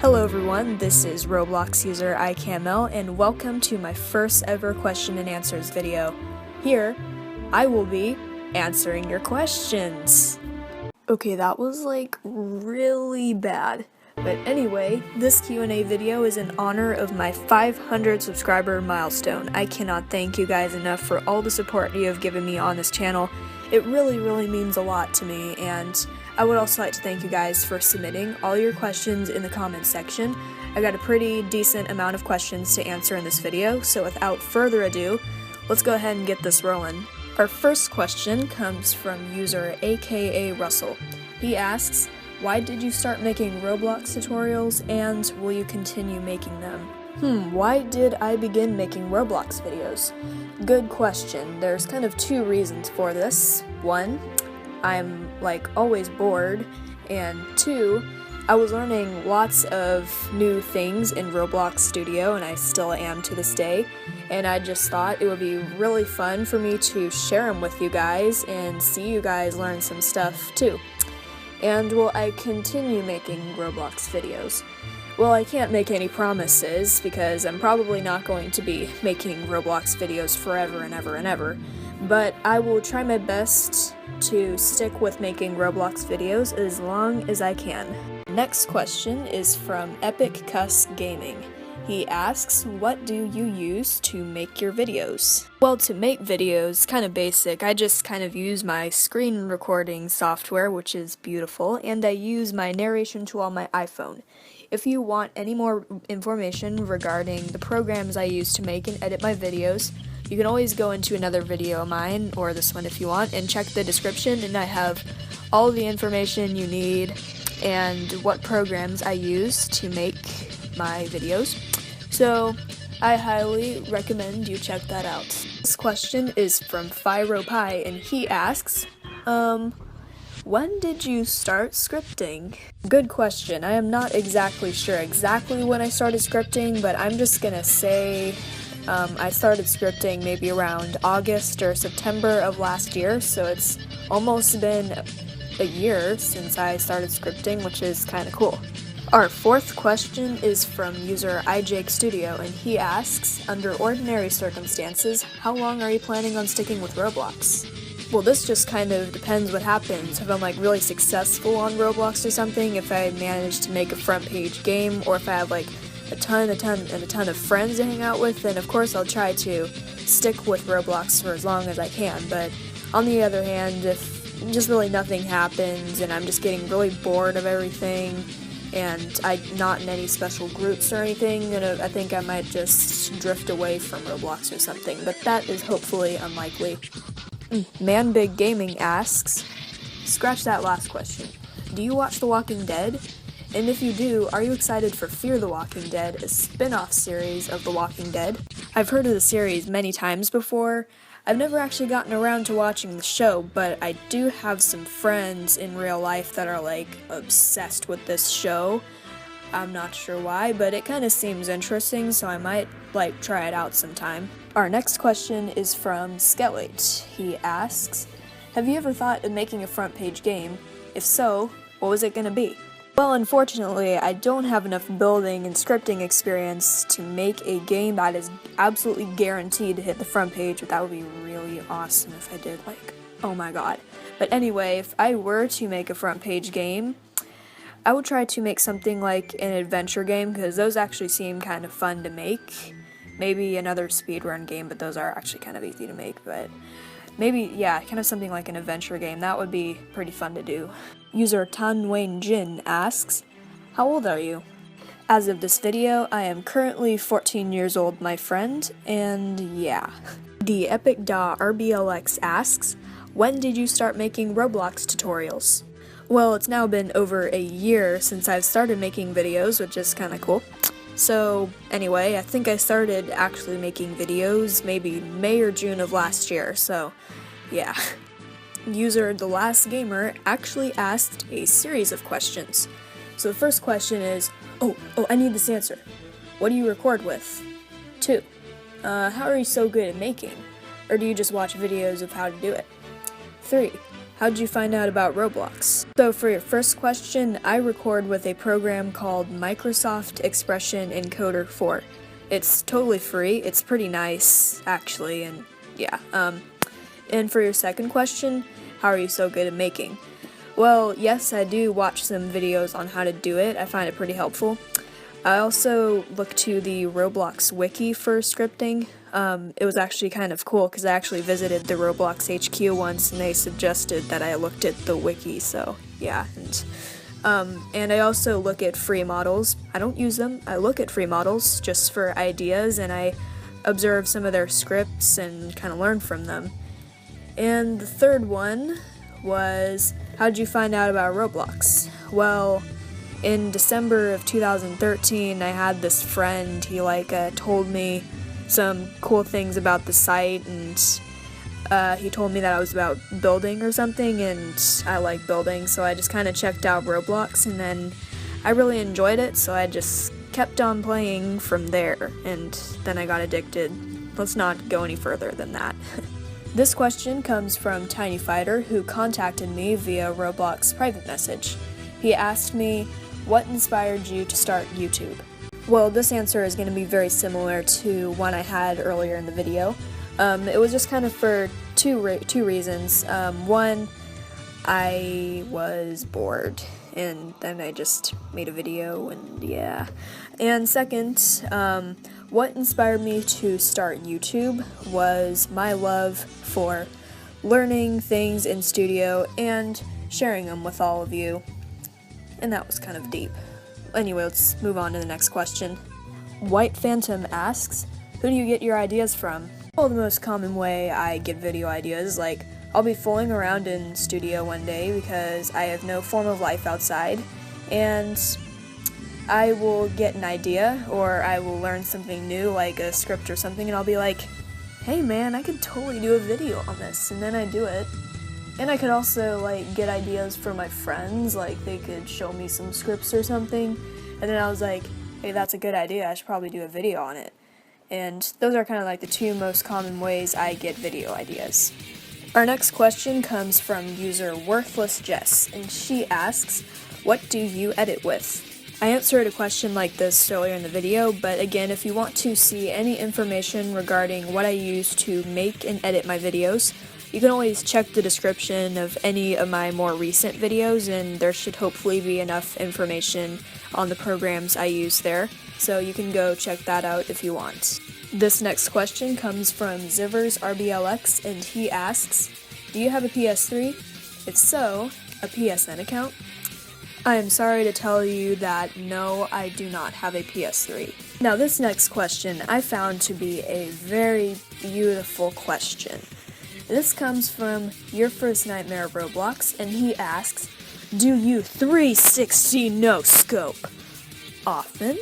Hello everyone, this is Roblox user iCamL and welcome to my first ever question and answers video. Here, I will be answering your questions. Okay, that was like really bad. But anyway, this Q&A video is in honor of my 500 subscriber milestone. I cannot thank you guys enough for all the support you have given me on this channel. It really means a lot to me, and I would also like to thank you guys for submitting all your questions in the comments section. I got a pretty decent amount of questions to answer in this video, so without further ado, let's go ahead and get this rolling. Our first question comes from user aka Russell. He asks, why did you start making Roblox tutorials, and will you continue making them? Why did I begin making Roblox videos? Good question. There's kind of two reasons for this. One, I'm like always bored, and two, I was learning lots of new things in Roblox Studio, and I still am to this day, and I just thought it would be really fun for me to share them with you guys and see you guys learn some stuff too. And will I continue making Roblox videos? Well, I can't make any promises because I'm probably not going to be making Roblox videos forever and ever, but I will try my best to stick with making Roblox videos as long as I can. Next question is from Epic Cuss Gaming. He asks, what do you use to make your videos? Well, to make videos, kind of basic. I just kind of use my screen recording software, which is beautiful, and I use my narration tool on my iPhone. If you want any more information regarding the programs I use to make and edit my videos, you can always go into another video of mine, or this one if you want, and check the description, and I have all the information you need and what programs I use to make my videos. So, I highly recommend you check that out. This question is from PhyroPie, and he asks, when did you start scripting? Good question. I am not exactly sure exactly when I started scripting, but I'm just gonna say I started scripting maybe around August or September of last year, so it's almost been a year since I started scripting, which is kind of cool. Our fourth question is from user iJakeStudio, and he asks, under ordinary circumstances, how long are you planning on sticking with Roblox? Well, this just kind of depends what happens. If I'm like really successful on Roblox or something, if I manage to make a front page game, or if I have like a ton of friends to hang out with, then of course I'll try to stick with Roblox for as long as I can. But on the other hand, if just really nothing happens and I'm just getting really bored of everything, and I'm not in any special groups or anything, then I think I might just drift away from Roblox or something, but that is hopefully unlikely. ManBig Gaming asks, scratch that last question, do you watch The Walking Dead? And if you do, are you excited for Fear the Walking Dead, a spin-off series of The Walking Dead? I've heard of the series many times before. I've never actually gotten around to watching the show, but I do have some friends in real life that are like obsessed with this show. I'm not sure why, but it kind of seems interesting, so I might like try it out sometime. Our next question is from Skelate. He asks, have you ever thought of making a front page game? If so, what was it gonna be? Well, unfortunately, I don't have enough building and scripting experience to make a game that is absolutely guaranteed to hit the front page, but that would be really awesome if I did, like, oh my god. But anyway, if I were to make a front page game, I would try to make something like an adventure game, because those actually seem kind of fun to make. Maybe another speedrun game, but those are actually kind of easy to make, but maybe, yeah, kind of something like an adventure game. That would be pretty fun to do. User Tanwayne Jin asks, how old are you? As of this video, I am currently 14 years old, my friend, and yeah. The RBLX asks, when did you start making Roblox tutorials? Well, it's now been over a year since I've started making videos, which is kind of cool. So, anyway, I think I started actually making videos maybe May or June of last year, so yeah. User The Last Gamer actually asked a series of questions. So the first question is, I need this answer. What do you record with? 2. How are you so good at making? Or do you just watch videos of how to do it? 3. how'd you find out about Roblox? So for your first question, I record with a program called Microsoft Expression Encoder 4. It's totally free, it's pretty nice, actually, and yeah. And for your second question, how are you so good at making? Well, yes, I do watch some videos on how to do it. I find it pretty helpful. I also look to the Roblox wiki for scripting. It was actually kind of cool because I actually visited the Roblox HQ once and they suggested that I looked at the wiki, so yeah. And I also look at free models. I don't use them. I look at free models just for ideas, and I observe some of their scripts and kind of learn from them. And the third one was, how'd you find out about Roblox? Well, in December of 2013, I had this friend. He told me some cool things about the site, and he told me that I was about building or something, and I like building, so I just kind of checked out Roblox, and then I really enjoyed it, so I just kept on playing from there, and then I got addicted. Let's not go any further than that. This question comes from Tiny Fighter, who contacted me via Roblox private message. He asked me, what inspired you to start YouTube? Well, this answer is going to be very similar to one I had earlier in the video. It was just kind of for two reasons. One, I was bored, and then I just made a video, and yeah. And second, what inspired me to start YouTube was my love for learning things in studio and sharing them with all of you. And that was kind of deep. Anyway, let's move on to the next question. White Phantom asks, who do you get your ideas from? Well, the most common way I get video ideas, I'll be fooling around in studio one day because I have no form of life outside, and I will get an idea, or I will learn something new, like a script or something, and I'll be like, hey man, I could totally do a video on this, and then I do it. And I could also, get ideas from my friends, they could show me some scripts or something, and then I was like, hey, that's a good idea, I should probably do a video on it. And those are kind of the two most common ways I get video ideas. Our next question comes from user Worthless Jess, and she asks, what do you edit with? I answered a question like this earlier in the video, but again, if you want to see any information regarding what I use to make and edit my videos, you can always check the description of any of my more recent videos, and there should hopefully be enough information on the programs I use there, so you can go check that out if you want. This next question comes from Zivers RBLX, and he asks, do you have a PS3? If so, a PSN account? I am sorry to tell you that no, I do not have a PS3. Now this next question I found to be a very beautiful question. This comes from Your First Nightmare Roblox, and he asks, do you 360 no scope often?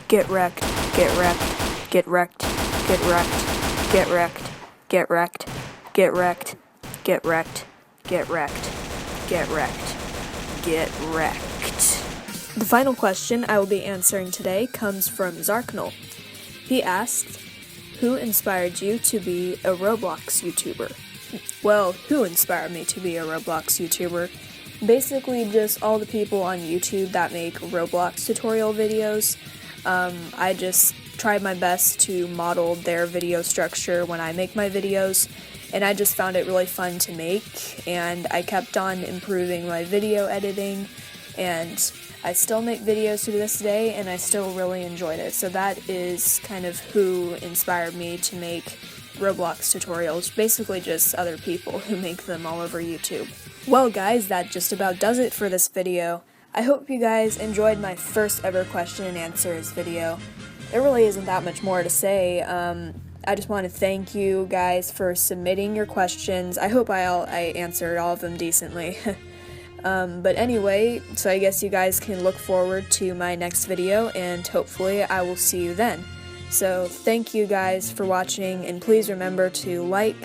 Get wrecked, get wrecked, get wrecked, get wrecked, get wrecked, get wrecked, get wrecked, get wrecked, get wrecked, get wrecked, get wrecked. The final question I will be answering today comes from Zarknell. He asked, who inspired you to be a Roblox YouTuber? Well, who inspired me to be a Roblox YouTuber? Basically just all the people on YouTube that make Roblox tutorial videos. I just tried my best to model their video structure when I make my videos, and I just found it really fun to make, and I kept on improving my video editing, and I still make videos to this day, and I still really enjoyed it. So that is kind of who inspired me to make Roblox tutorials, basically just other people who make them all over YouTube. Well guys, that just about does it for this video. I hope you guys enjoyed my first ever question and answers video. There really isn't that much more to say. I just want to thank you guys for submitting your questions. I hope I answered all of them decently. But anyway, so I guess you guys can look forward to my next video, and hopefully I will see you then. So thank you guys for watching, and please remember to like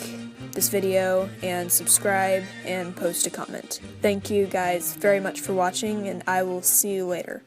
this video and subscribe and post a comment. Thank you guys very much for watching, and I will see you later.